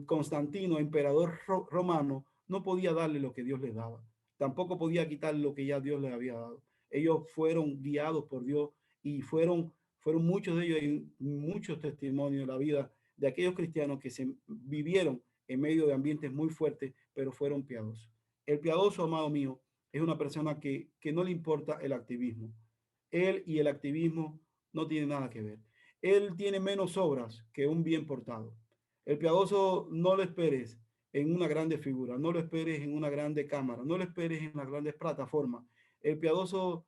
Constantino, emperador romano, no podía darle lo que Dios les daba. Tampoco podía quitar lo que ya Dios les había dado. Ellos fueron guiados por Dios y fueron muchos de ellos, hay muchos testimonios de la vida de aquellos cristianos que se vivieron en medio de ambientes muy fuertes, pero fueron piadosos. El piadoso, amado mío, es una persona que no le importa el activismo. Él y el activismo no tienen nada que ver. Él tiene menos obras que un bien portado. El piadoso no lo esperes en una grande figura, no lo esperes en una grande cámara, no lo esperes en las grandes plataformas. El piadoso,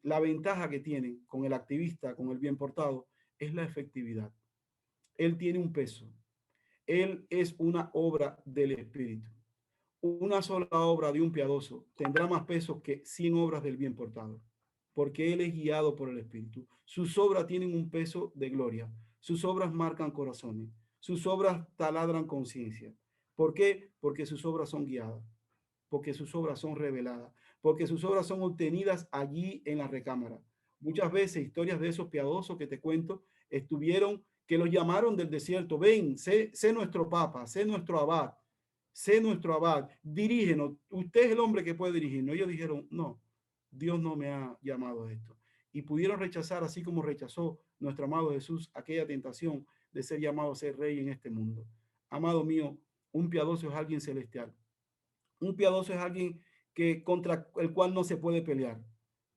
la ventaja que tiene con el activista, con el bien portado, es la efectividad. Él tiene un peso. Él es una obra del Espíritu. Una sola obra de un piadoso tendrá más peso que 100 obras del bien portado, porque él es guiado por el Espíritu. Sus obras tienen un peso de gloria. Sus obras marcan corazones. Sus obras taladran conciencia. ¿Por qué? Porque sus obras son guiadas, porque sus obras son reveladas, porque sus obras son obtenidas allí en la recámara. Muchas veces historias de esos piadosos que te cuento estuvieron que los llamaron del desierto, ven, sé nuestro papa, sé nuestro abad, dirígenos, usted es el hombre que puede dirigirnos. Ellos dijeron, no, Dios no me ha llamado a esto. Y pudieron rechazar, así como rechazó nuestro amado Jesús, aquella tentación de ser llamado a ser rey en este mundo. Amado mío, un piadoso es alguien celestial. Un piadoso es alguien que contra el cual no se puede pelear.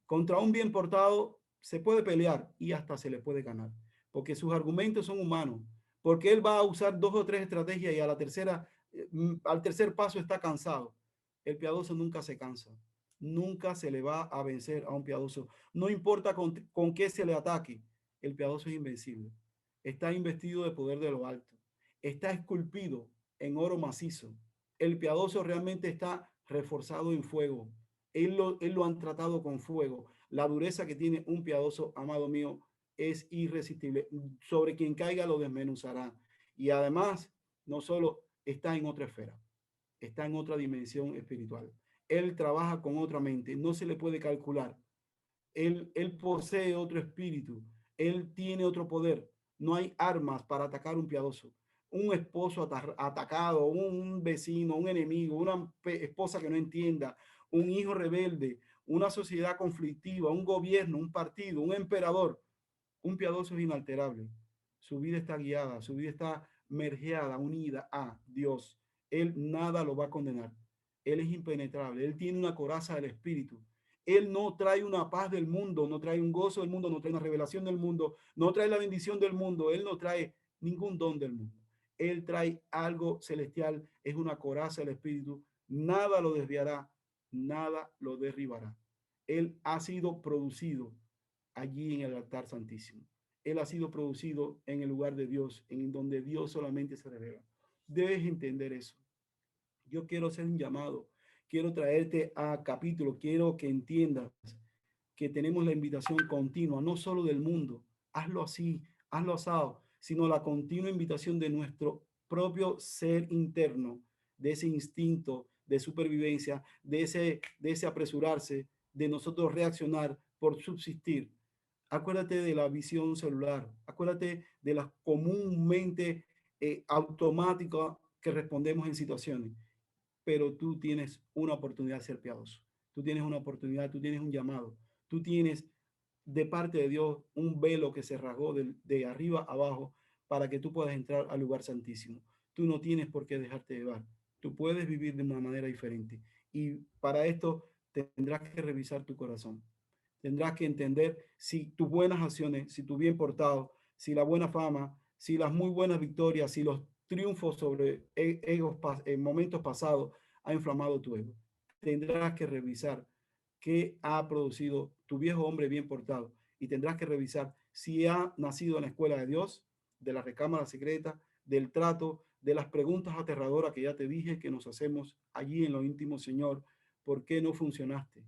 Contra un bien portado se puede pelear y hasta se le puede ganar, porque sus argumentos son humanos, porque él va a usar 2 o 3 estrategias y a la tercera, al tercer paso está cansado. El piadoso nunca se cansa, nunca se le va a vencer a un piadoso, no importa con qué se le ataque, el piadoso es invencible, está investido de poder de lo alto, está esculpido en oro macizo, el piadoso realmente está reforzado en fuego, él lo han tratado con fuego. La dureza que tiene un piadoso, amado mío, es irresistible. Sobre quien caiga lo desmenuzará. Y además, no solo está en otra esfera, está en otra dimensión espiritual. Él trabaja con otra mente, no se le puede calcular. Él posee otro espíritu, él tiene otro poder. No hay armas para atacar un piadoso. Un esposo atacado, un vecino, un enemigo, una esposa que no entienda, un hijo rebelde, una sociedad conflictiva, un gobierno, un partido, un emperador. Un piadoso es inalterable. Su vida está guiada, su vida está mergeada, unida a Dios. Él nada lo va a condenar. Él es impenetrable. Él tiene una coraza del espíritu. Él no trae una paz del mundo, no trae un gozo del mundo, no trae una revelación del mundo, no trae la bendición del mundo. Él no trae ningún don del mundo. Él trae algo celestial, es una coraza del espíritu. Nada lo desviará, nada lo derribará. Él ha sido producido allí en el altar santísimo. Él ha sido producido en el lugar de Dios, en donde Dios solamente se revela. Debes entender eso. Yo quiero hacer un llamado, quiero traerte a capítulo, quiero que entiendas que tenemos la invitación continua, no solo del mundo, hazlo así, hazlo asado, sino la continua invitación de nuestro propio ser interno, de ese instinto de supervivencia, de ese apresurarse, de nosotros reaccionar por subsistir. Acuérdate de la visión celular, acuérdate de la comúnmente automática que respondemos en situaciones, pero tú tienes una oportunidad de ser piadoso, tú tienes una oportunidad, tú tienes un llamado, tú tienes de parte de Dios un velo que se rasgó de arriba a abajo para que tú puedas entrar al lugar santísimo. Tú no tienes por qué dejarte llevar, tú puedes vivir de una manera diferente y para esto tendrás que revisar tu corazón. Tendrás que entender si tus buenas acciones, si tu bien portado, si la buena fama, si las muy buenas victorias, si los triunfos sobre egos en momentos pasados ha inflamado tu ego. Tendrás que revisar qué ha producido tu viejo hombre bien portado y tendrás que revisar si ha nacido en la escuela de Dios, de la recámara secreta, del trato, de las preguntas aterradoras que ya te dije que nos hacemos allí en lo íntimo, Señor, ¿por qué no funcionaste?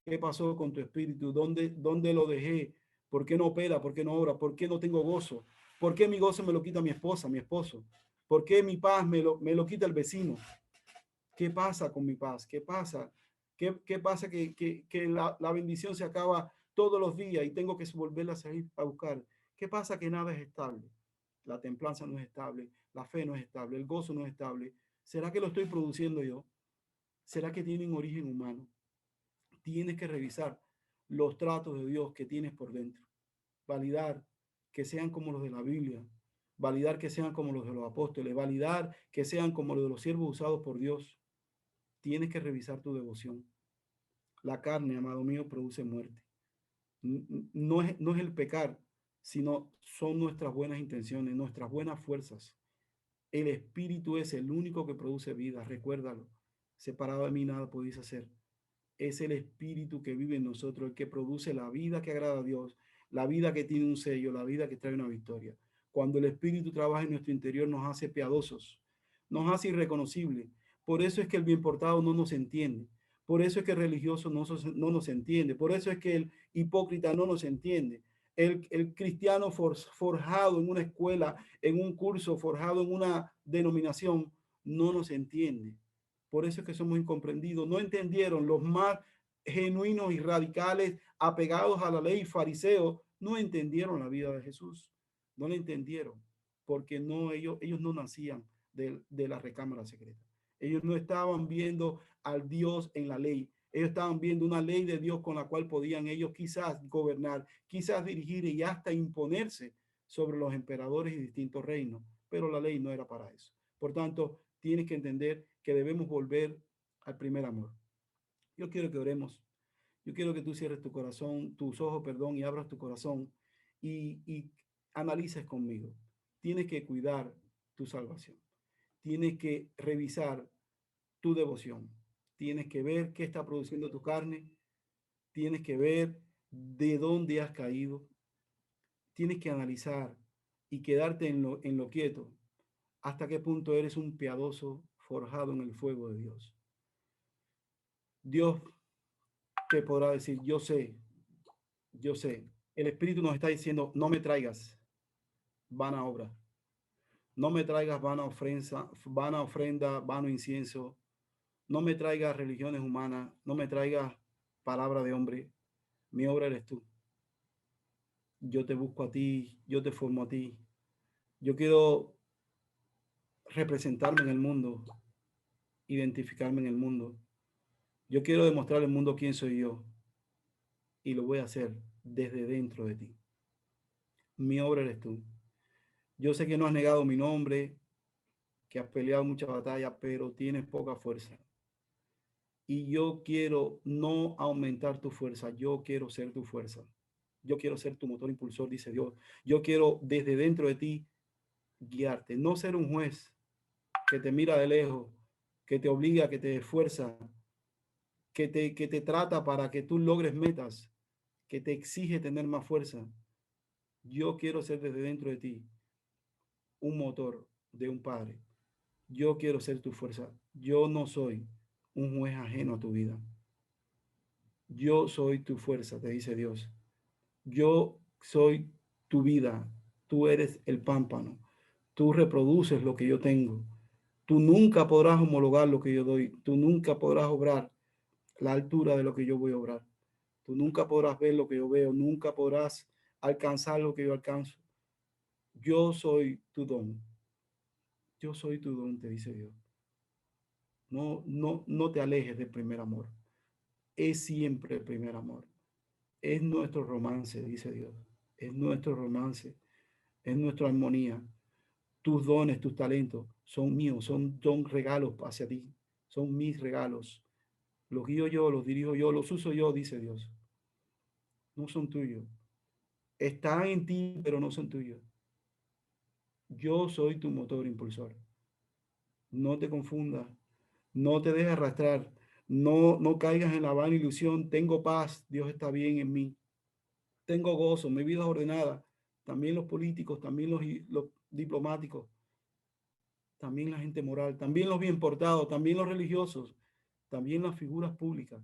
¿Qué pasó con tu espíritu? ¿Dónde lo dejé? ¿Por qué no opera? ¿Por qué no obra? ¿Por qué no tengo gozo? ¿Por qué mi gozo me lo quita mi esposa, mi esposo? ¿Por qué mi paz me lo quita el vecino? ¿Qué pasa con mi paz? ¿Qué pasa? ¿Qué pasa que la bendición se acaba todos los días y tengo que volverla a salir a buscar? ¿Qué pasa que nada es estable? La templanza no es estable, la fe no es estable, el gozo no es estable. ¿Será que lo estoy produciendo yo? ¿Será que tienen origen humano? Tienes que revisar los tratos de Dios que tienes por dentro, validar que sean como los de la Biblia, validar que sean como los de los apóstoles, validar que sean como los de los siervos usados por Dios. Tienes que revisar tu devoción. La carne, amado mío, produce muerte. No es el pecar, sino son nuestras buenas intenciones, nuestras buenas fuerzas. El espíritu es el único que produce vida, recuérdalo. Separado de mí nada podéis hacer. Es el espíritu que vive en nosotros, el que produce la vida que agrada a Dios, la vida que tiene un sello, la vida que trae una victoria. Cuando el espíritu trabaja en nuestro interior nos hace piadosos, nos hace irreconocibles. Por eso es que el bien portado no nos entiende. Por eso es que el religioso no nos entiende. Por eso es que el hipócrita no nos entiende. El cristiano forjado en una escuela, en un curso, forjado en una denominación, no nos entiende. Por eso es que somos incomprendidos. No entendieron los más genuinos y radicales, apegados a la ley, fariseos, no entendieron la vida de Jesús. No la entendieron porque ellos no nacían de la recámara secreta. Ellos no estaban viendo al Dios en la ley. Ellos estaban viendo una ley de Dios con la cual podían ellos quizás gobernar, quizás dirigir y hasta imponerse sobre los emperadores y distintos reinos. Pero la ley no era para eso. Por tanto, tienes que entender que debemos volver al primer amor. Yo quiero que oremos. Yo quiero que tú cierres tu corazón, tus ojos, perdón, y abras tu corazón y analices conmigo. Tienes que cuidar tu salvación. Tienes que revisar tu devoción. Tienes que ver qué está produciendo tu carne. Tienes que ver de dónde has caído. Tienes que analizar y quedarte en lo quieto. Hasta qué punto eres un piadoso forjado en el fuego de Dios. Dios te podrá decir, yo sé, yo sé. El Espíritu nos está diciendo, no me traigas vana obra. No me traigas vana ofrenda, vano incienso. No me traigas religiones humanas. No me traigas palabra de hombre. Mi obra eres tú. Yo te busco a ti. Yo te formo a ti. Yo quiero representarme en el mundo. Identificarme en el mundo. Yo quiero demostrar al mundo quién soy yo. Y lo voy a hacer desde dentro de ti. Mi obra eres tú. Yo sé que no has negado mi nombre, que has peleado muchas batallas, pero tienes poca fuerza. Y yo quiero no aumentar tu fuerza, yo quiero ser tu fuerza. Yo quiero ser tu motor impulsor, dice Dios. Yo quiero desde dentro de ti guiarte, no ser un juez que te mira de lejos, que te obliga, que te esfuerza, que te trata para que tú logres metas, que te exige tener más fuerza. Yo quiero ser desde dentro de ti un motor de un padre. Yo quiero ser tu fuerza. Yo no soy un juez ajeno a tu vida. Yo soy tu fuerza, te dice Dios. Yo soy tu vida. Tú eres el pámpano. Tú reproduces lo que yo tengo. Tú nunca podrás homologar lo que yo doy. Tú nunca podrás obrar la altura de lo que yo voy a obrar. Tú nunca podrás ver lo que yo veo. Nunca podrás alcanzar lo que yo alcanzo. Yo soy tu don. Yo soy tu don, te dice Dios. No te alejes del primer amor. Es siempre el primer amor. Es nuestro romance, dice Dios. Es nuestro romance. Es nuestra armonía. Tus dones, tus talentos son míos, son regalos hacia ti. Son mis regalos. Los guío yo, los dirijo yo, los uso yo, dice Dios. No son tuyos. Están en ti, pero no son tuyos. Yo soy tu motor impulsor. No te confundas. No te dejes arrastrar. No caigas en la vana ilusión. Tengo paz. Dios está bien en mí. Tengo gozo. Mi vida es ordenada. También los políticos, también los diplomáticos, también la gente moral, también los bien portados, también los religiosos, también las figuras públicas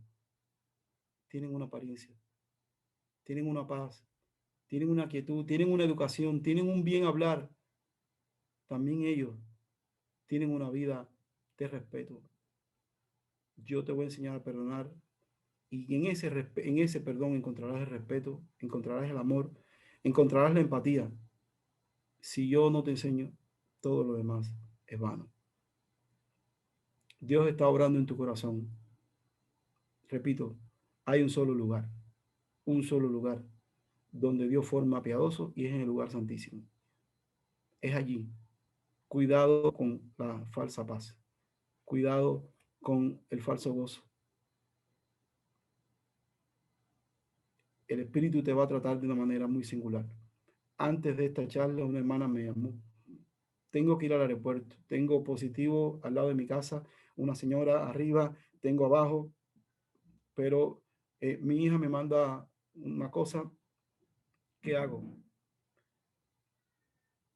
tienen una apariencia, tienen una paz, tienen una quietud, tienen una educación, tienen un bien hablar. También ellos tienen una vida de respeto. Yo te voy a enseñar a perdonar y en ese perdón encontrarás el respeto, encontrarás el amor, encontrarás la empatía. Si yo no te enseño, todo lo demás es vano. Dios está obrando en tu corazón. Repito, hay un solo lugar donde Dios forma piadoso y es en el lugar santísimo. Es allí. Cuidado con la falsa paz. Cuidado con el falso gozo. El Espíritu te va a tratar de una manera muy singular. Antes de esta charla, una hermana me llamó. Tengo que ir al aeropuerto. Tengo positivo al lado de mi casa, una señora arriba, tengo abajo, pero mi hija me manda una cosa. ¿Qué hago?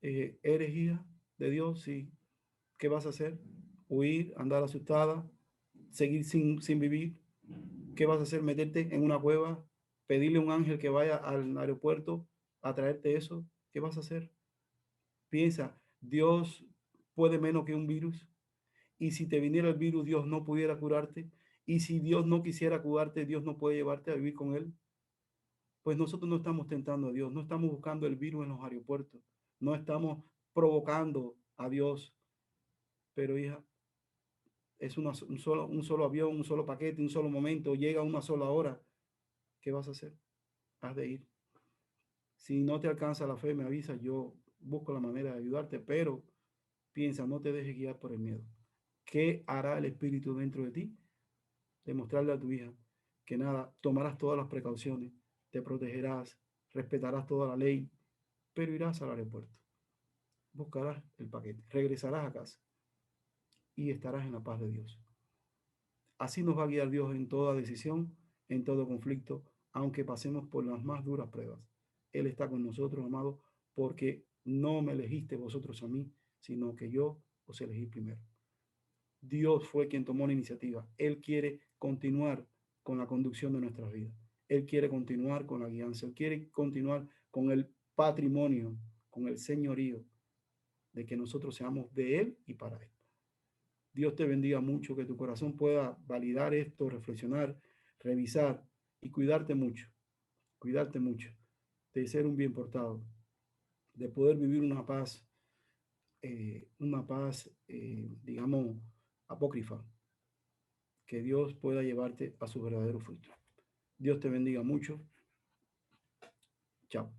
¿Eres hija de Dios? Sí. ¿Qué vas a hacer? ¿Huir, andar asustada, seguir sin vivir? ¿Qué vas a hacer? ¿Meterte en una cueva? ¿Pedirle a un ángel que vaya al aeropuerto a traerte eso? ¿Qué vas a hacer? Piensa, Dios puede menos que un virus. Y si te viniera el virus, Dios no pudiera curarte. Y si Dios no quisiera curarte, Dios no puede llevarte a vivir con Él. Pues nosotros no estamos tentando a Dios, no estamos buscando el virus en los aeropuertos, no estamos provocando a Dios. Pero hija, es un solo avión, un solo paquete, un solo momento, llega una sola hora. ¿Qué vas a hacer? Has de ir. Si no te alcanza la fe, me avisa, yo busco la manera de ayudarte, pero piensa, no te dejes guiar por el miedo. ¿Qué hará el Espíritu dentro de ti? demostrarle a tu hija que nada, tomarás todas las precauciones, te protegerás, respetarás toda la ley, pero irás al aeropuerto, buscarás el paquete, regresarás a casa y estarás en la paz de Dios. Así nos va a guiar Dios en toda decisión, en todo conflicto, aunque pasemos por las más duras pruebas. Él está con nosotros, amado, porque no me elegiste vosotros a mí, sino que yo os elegí primero. Dios fue quien tomó la iniciativa. Él quiere continuar con la conducción de nuestras vidas. Él quiere continuar con la guianza. Él quiere continuar con el patrimonio, con el señorío, de que nosotros seamos de Él y para Él. Dios te bendiga mucho, que tu corazón pueda validar esto, reflexionar, revisar y cuidarte mucho de ser un bien portado, de poder vivir una paz, digamos, apócrifa, que Dios pueda llevarte a su verdadero fruto. Dios te bendiga mucho. Chao.